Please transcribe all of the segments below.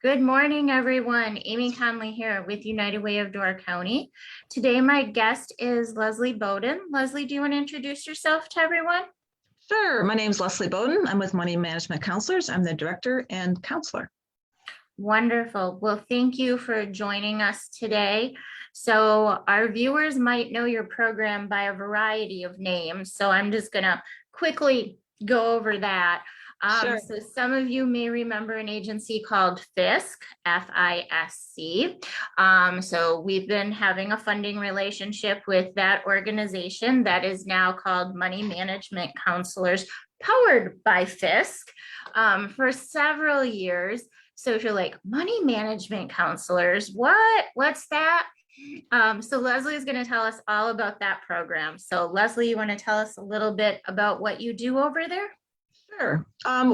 Good morning, everyone. Amy Conley here with United Way of Door County. Today, my guest is Leslie Bowden. Leslie, do you want to introduce yourself to everyone? Sure. My name is Leslie Bowden. I'm with Money Management Counselors. I'm the director and counselor. Wonderful. Well, thank you for joining us today. So our viewers might know your program by a variety of names. So I'm just going to quickly go over that. Sure. So some of you may remember an agency called FISC, F-I-S-C. So we've been having a funding relationship with that organization that is now called Money Management Counselors, powered by FISC, for several years. So if you're like, money management counselors, what's that? So Leslie is going to tell us all about that program. So Leslie, you want to tell us a little bit about what you do over there? Sure.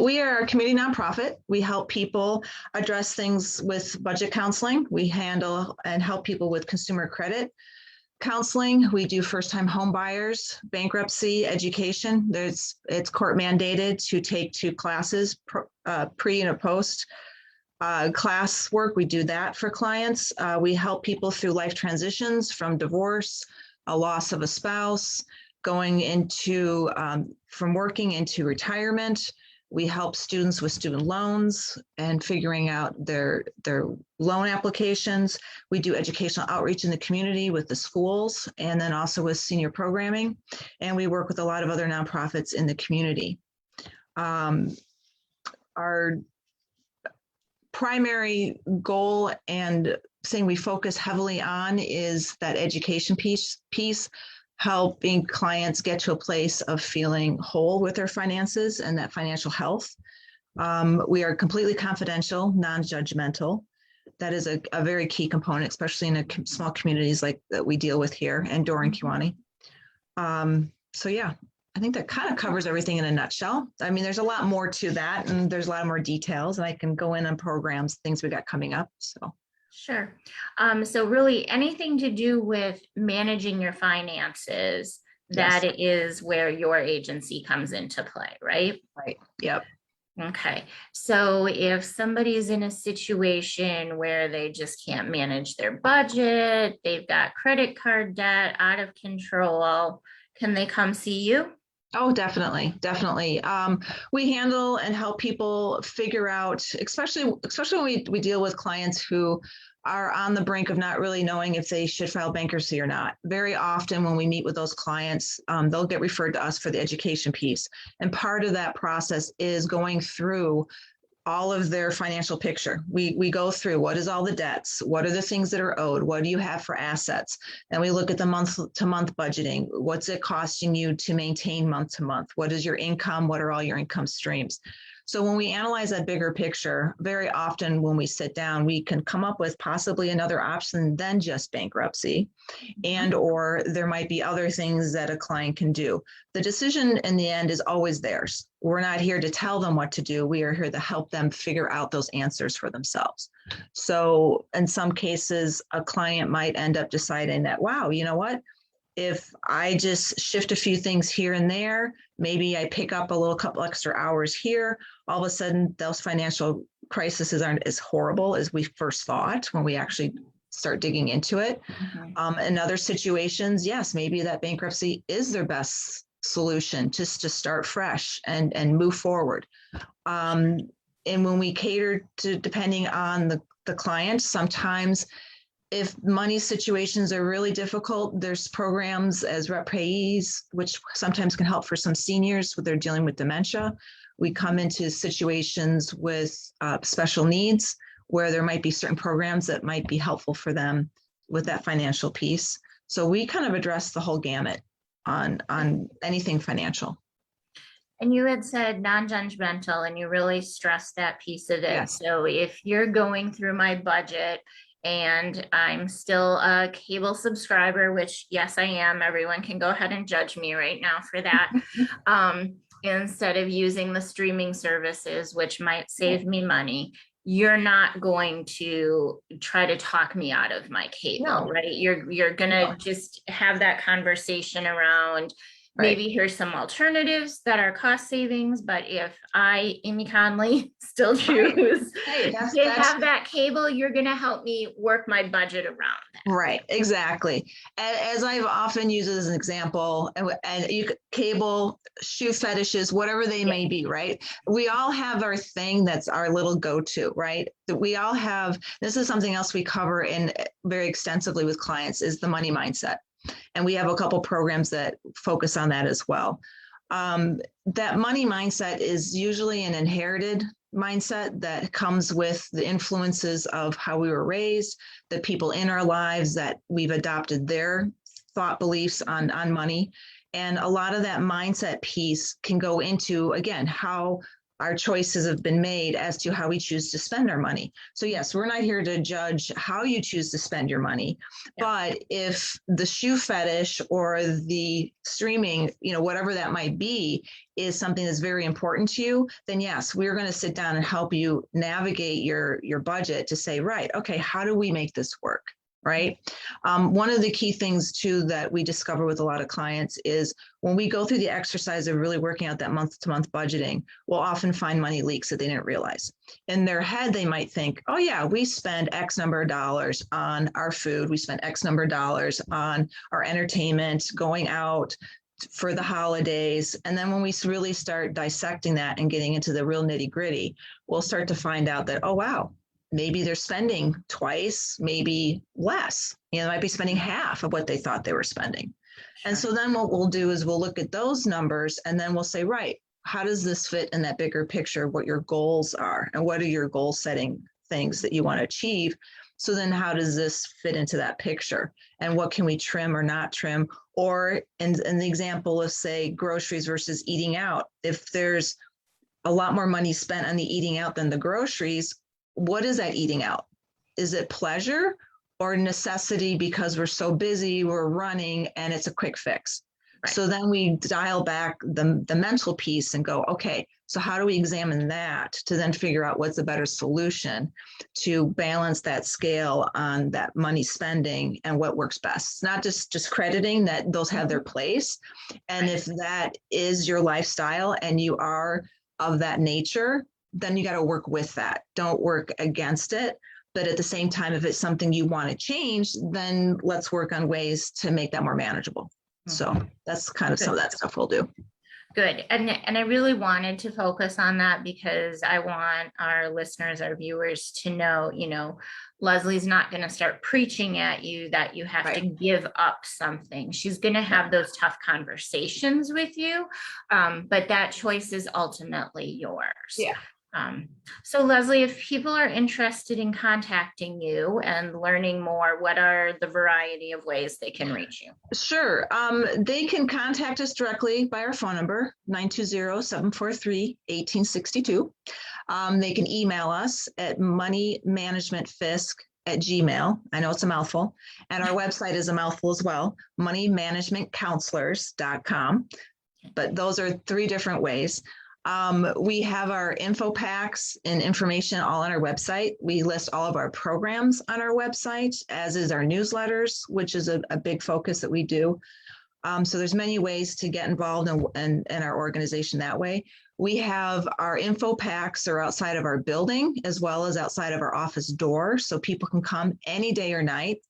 We are a community nonprofit. We help people address things with budget counseling. We handle and help people with consumer credit counseling. We do first-time home buyers, bankruptcy, education. It's court mandated to take 2 classes, pre and a post class work. We do that for clients. We help people through life transitions from divorce, a loss of a spouse, going into from working into retirement. We help students with student loans and figuring out their loan applications. We do educational outreach in the community with the schools and then also with senior programming. And we work with a lot of other nonprofits in the community. Our primary goal and thing we focus heavily on is that education piece, helping clients get to a place of feeling whole with their finances and that financial health. We are completely confidential, non-judgmental. That is a very key component, especially in small communities like that we deal with here in Door and Kewanee. So yeah, I think that kind of covers everything in a nutshell. I mean, there's a lot more to that and there's a lot more details and I can go in on programs, things we got coming up, so. Sure. So really anything to do with managing your finances, Yes. that is where your agency comes into play, right? Right. Yep. Okay. So if somebody's in a situation where they just can't manage their budget, they've got credit card debt out of control, can they come see you? Oh, definitely, definitely. We handle and help people figure out, especially when we deal with clients who are on the brink of not really knowing if they should file bankruptcy or not. Very often when we meet with those clients, they'll get referred to us for the education piece. And part of that process is going through all of their financial picture. We go through what is all the debts, what are the things that are owed, what do you have for assets, and we look at the month to month budgeting. What's it costing you to maintain month to month? What is your income? What are all your income streams? So when we analyze that bigger picture, very often when we sit down, we can come up with possibly another option than just bankruptcy, and or there might be other things that a client can do. The decision in the end is always theirs. We're not here to tell them what to do. We are here to help them figure out those answers for themselves. So in some cases, a client might end up deciding that, wow, you know what? If I just shift a few things here and there, maybe I pick up a couple extra hours here, all of a sudden those financial crises aren't as horrible as we first thought when we actually start digging into it. In other situations, yes, maybe that bankruptcy is their best solution, just to start fresh and move forward. And when we cater to, depending on the client, sometimes if money situations are really difficult, there's programs as rep payees, which sometimes can help for some seniors when they're dealing with dementia. We come into situations with special needs where there might be certain programs that might be helpful for them with that financial piece. So we kind of address the whole gamut on anything financial. And you had said non-judgmental, and you really stressed that piece of it. Yes. So if you're going through my budget and I'm still a cable subscriber, which yes, I am, everyone can go ahead and judge me right now for that. Instead of using the streaming services, which might save me money, you're not going to try to talk me out of my cable, No. right? You're gonna just have that conversation around, Right. maybe here's some alternatives that are cost savings, but if I, Amy Conley, still Right. choose Hey, to that's have that cable, you're going to help me work my budget around that. right, exactly. As I've often used as an example, and you cable, shoe fetishes, whatever they Yeah. may be, right? We all have our thing that's our little go-to, right? That we all have. This is something else we cover in very extensively with clients is the money mindset, and we have a couple programs that focus on that as well. That money mindset is usually an inherited mindset that comes with the influences of how we were raised, the people in our lives that we've adopted their thought beliefs on money. And a lot of that mindset piece can go into, again, how our choices have been made as to how we choose to spend our money. So yes, we're not here to judge how you choose to spend your money, but if the shoe fetish or the streaming, whatever that might be, is something that's very important to you, then yes, we're going to sit down and help you navigate your budget to say, right, okay, how do we make this work? Right. One of the key things too that we discover with a lot of clients is when we go through the exercise of really working out that month-to-month budgeting, we'll often find money leaks that they didn't realize. In their head, they might think, oh yeah, we spend X number of dollars on our food. We spend X number of dollars on our entertainment, going out for the holidays. And then when we really start dissecting that and getting into the real nitty gritty, we'll start to find out that, oh, wow, maybe they're spending twice, maybe less. They might be spending half of what they thought they were spending. Sure. And so then what we'll do is we'll look at those numbers and then we'll say, right, how does this fit in that bigger picture of what your goals are and what are your goal setting things that you want to achieve? So then how does this fit into that picture and what can we trim or not trim? Or in the example of, say, groceries versus eating out, if there's a lot more money spent on the eating out than the groceries, what is that eating out? Is it pleasure or necessity because we're so busy, we're running, and it's a quick fix? Right. So then we dial back the mental piece and go, okay, so how do we examine that to then figure out what's the better solution to balance that scale on that money spending and what works best? It's not just crediting that those have their place. And if that is your lifestyle and you are of that nature, then you got to work with that. Don't work against it. But at the same time, if it's something you want to change, then let's work on ways to make that more manageable. So that's kind of some of that stuff we'll do. Good. And I really wanted to focus on that because I want our listeners, our viewers to know, Leslie's not going to start preaching at you that you have to give up something. She's going to have those tough conversations with you. But that choice is ultimately yours. Yeah. So Leslie, if people are interested in contacting you and learning more, what are the variety of ways they can reach you? Sure. They can contact us directly by our phone number, 920-743-1862. They can email us at moneymanagementfisc@gmail. I know it's a mouthful. And our website is a mouthful as well, moneymanagementcounselors.com. But those are 3 different ways. We have our info packs and information all on our website. We list all of our programs on our website, as is our newsletters, which is a big focus that we do. So there's many ways to get involved in our organization that way. We have our info packs are outside of our building as well as outside of our office door, so people can come any day or night.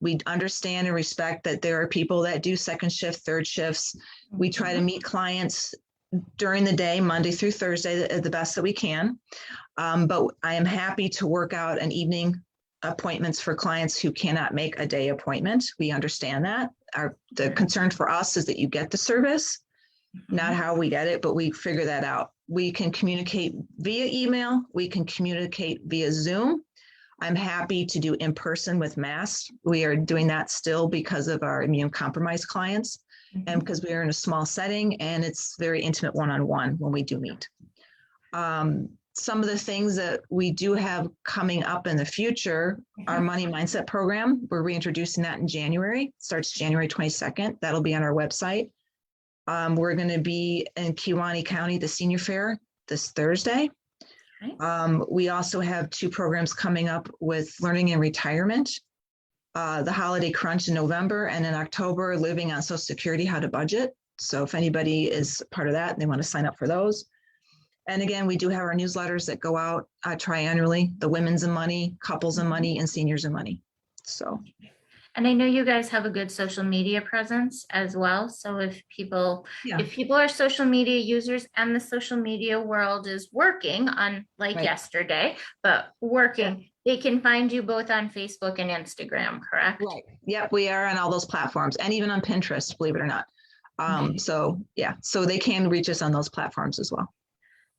We understand and respect that there are people that do second shift, third shifts. We try to meet clients during the day, Monday through Thursday, the best that we can. But I am happy to work out an evening appointments for clients who cannot make a day appointment. We understand that. The concern for us is that you get the service, not how we get it, but we figure that out. We can communicate via email. We can communicate via Zoom. I'm happy to do in person with masks. We are doing that still because of our immune compromised clients. And because we are in a small setting and it's very intimate one-on-one when we do meet. Some of the things that we do have coming up in the future, our Money Mindset program, we're reintroducing that in January. It starts January 22nd. That'll be on our website. We're going to be in Kewaunee County, the Senior Fair, this Thursday. We also have 2 programs coming up with Learning and Retirement. The Holiday Crunch in November, and in October, Living on Social Security, How to Budget. So if anybody is part of that and they want to sign up for those. And again, we do have our newsletters that go out triannually, the Women's in Money, Couples in Money, and Seniors in Money. So And I know you guys have a good social media presence as well. So yeah, if people are social media users and the social media world is working, unlike right. yesterday, but working, they can find you both on Facebook and Instagram, correct? Right. Yep, we are on all those platforms and even on Pinterest, believe it or not. So yeah, so they can reach us on those platforms as well.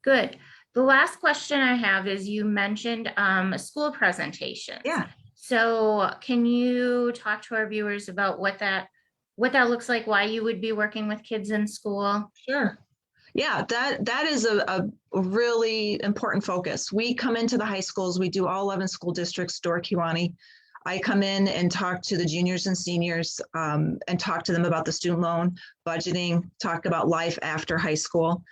Good. The last question I have is you mentioned school presentations. Yeah, So can you talk to our viewers about what that looks like, why you would be working with kids in school? sure. Yeah, that is a really important focus. We come into the high schools, we do all 11 school districts, Door Kiwani. I come in and talk to the juniors and seniors and talk to them about the student loan, budgeting, talk about life after high school.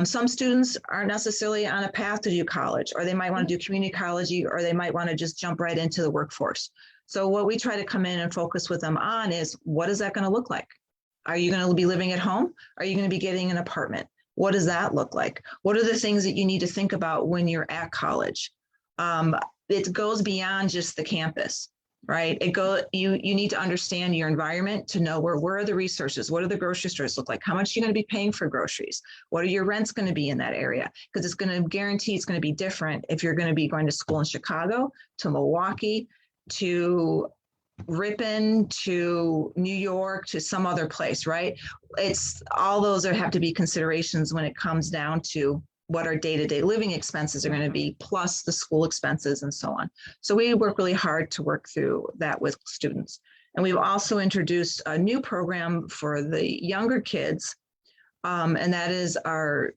Some students aren't necessarily on a path to do college, or they might want to do community college, or they might want to just jump right into the workforce. So what we try to come in and focus with them on is, what is that going to look like? Are you going to be living at home? Are you going to be getting an apartment? What does that look like? What are the things that you need to think about when you're at college? It goes beyond just the campus, right? You need to understand your environment to know where are the resources? What do the grocery stores look like? How much are you going to be paying for groceries? What are your rents going to be in that area? Because it's going to guarantee it's going to be different if you're going to be going to school in Chicago, to Milwaukee, to Ripon, to New York, to some other place, right? It's all those have to be considerations when it comes down to what our day-to-day living expenses are going to be, plus the school expenses and so on. So we work really hard to work through that with students. And we've also introduced a new program for the younger kids, and that is our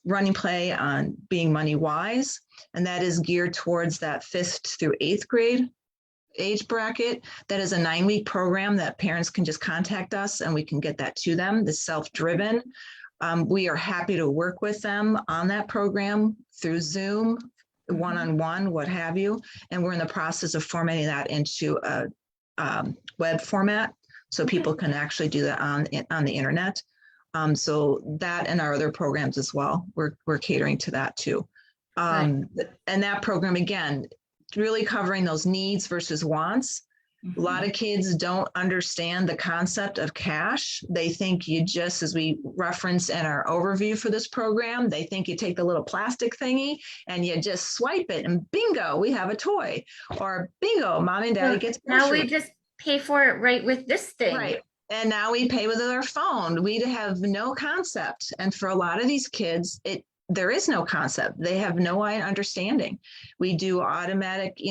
running play on being money wise. And that is geared towards that 5th through 8th grade age bracket. That is a 9-week program that parents can just contact us and we can get that to them. The self-driven. We are happy to work with them on that program through Zoom, one-on-one, what have you. And we're in the process of formatting that into a web format so people can actually do that on the internet. So that and our other programs as well, we're catering to that too. And that program, again, really covering those needs versus wants. A lot of kids don't understand the concept of cash. They think you just, as we reference in our overview for this program, they think you take the little plastic thingy and you just swipe it and bingo, we have a toy. Or bingo, mom and daddy gets groceries. Now we just pay for it right with this thing. Right. And now we pay with our phone. We have no concept. And for a lot of these kids, there is no concept. They have no understanding. We do automatic,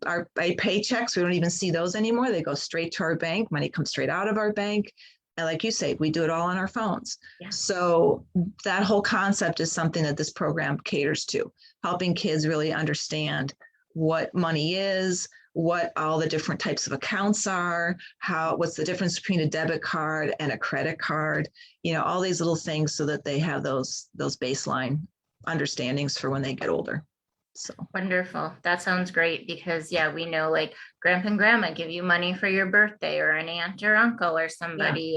our paychecks. We don't even see those anymore. They go straight to our bank. Money comes straight out of our bank. And like you say, we do it all on our phones. Yeah. So that whole concept is something that this program caters to, helping kids really understand what money is, what all the different types of accounts are, what's the difference between a debit card and a credit card, all these little things so that they have those baseline understandings for when they get older. So wonderful. That sounds great because we know like grandpa and grandma give you money for your birthday, or an aunt or uncle or somebody.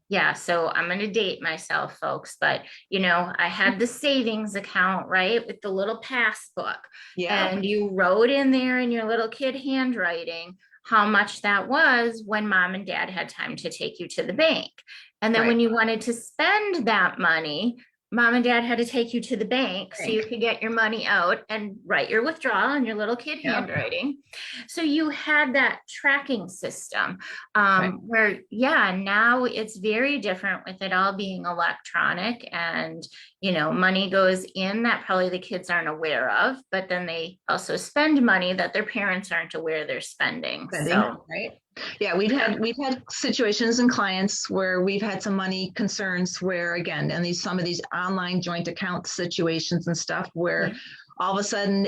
Yeah. And so I'm going to date myself, folks, but I had the savings account, right, with the little passbook. Yeah. And you wrote in there in your little kid handwriting how much that was when mom and dad had time to take you to the bank. And then when you wanted to spend that money, mom and dad had to take you to the bank so you could get your money out and write your withdrawal in your little kid handwriting. So you had that tracking system where, now it's very different with it all being electronic, and, money goes in that probably the kids aren't aware of, but then they also spend money that their parents aren't aware they're spending. So, right. Yeah, we've had situations and clients where we've had some money concerns where, again, and some of these online joint account situations and stuff where all of a sudden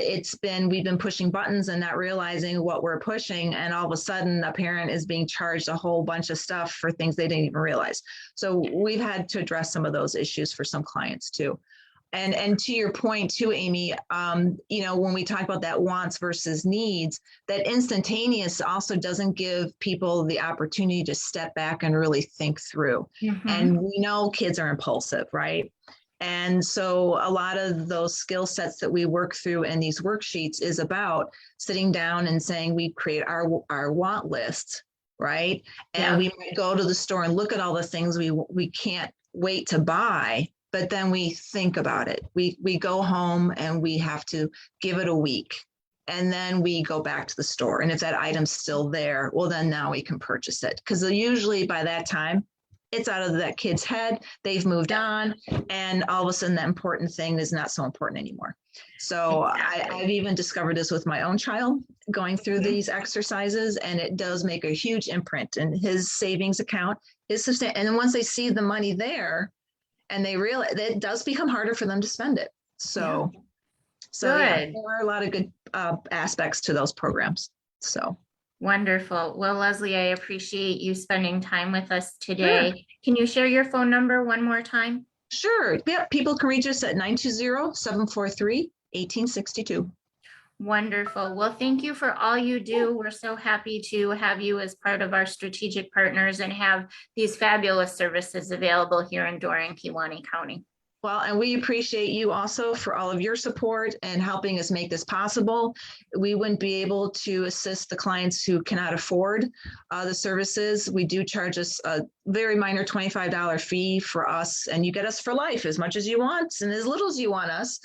we've been pushing buttons and not realizing what we're pushing, and all of a sudden a parent is being charged a whole bunch of stuff for things they didn't even realize. So we've had to address some of those issues for some clients too. And to your point too, Amy, when we talk about that wants versus needs, that instantaneous also doesn't give people the opportunity to step back and really think through. And we know kids are impulsive, right? And so a lot of those skill sets that we work through in these worksheets is about sitting down and saying we create our want list, right? And we might go to the store and look at all the things we can't wait to buy, but then we think about it. We go home and we have to give it a week. And then we go back to the store. And if that item's still there, well, then now we can purchase it. Because usually by that time, it's out of that kid's head. They've moved on. And all of a sudden, that important thing is not so important anymore. So I've even discovered this with my own child going through these exercises. And it does make a huge imprint in his savings account. And then once they see the money there, and they realize it does become harder for them to spend it. So yeah, there are a lot of good aspects to those programs. So wonderful. Well, Leslie, I appreciate you spending time with us today. Sure. Can you share your phone number one more time? Sure. Yeah, people can reach us at 920-743-1862. Wonderful. Well, thank you for all you do. We're so happy to have you as part of our strategic partners and have these fabulous services available here in Door and Kewaunee County. Well, and we appreciate you also for all of your support and helping us make this possible. We wouldn't be able to assist the clients who cannot afford the services. We do charge us a very minor $25 fee for us, and you get us for life as much as you want and as little as you want us.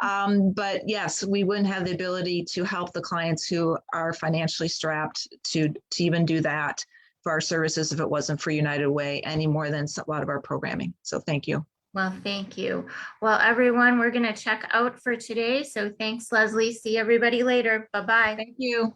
But yes, we wouldn't have the ability to help the clients who are financially strapped to even do that for our services if it wasn't for United Way any more than a lot of our programming. So thank you. Well, thank you. Well, everyone, we're going to check out for today. So thanks, Leslie. See everybody later. Bye-bye. Thank you.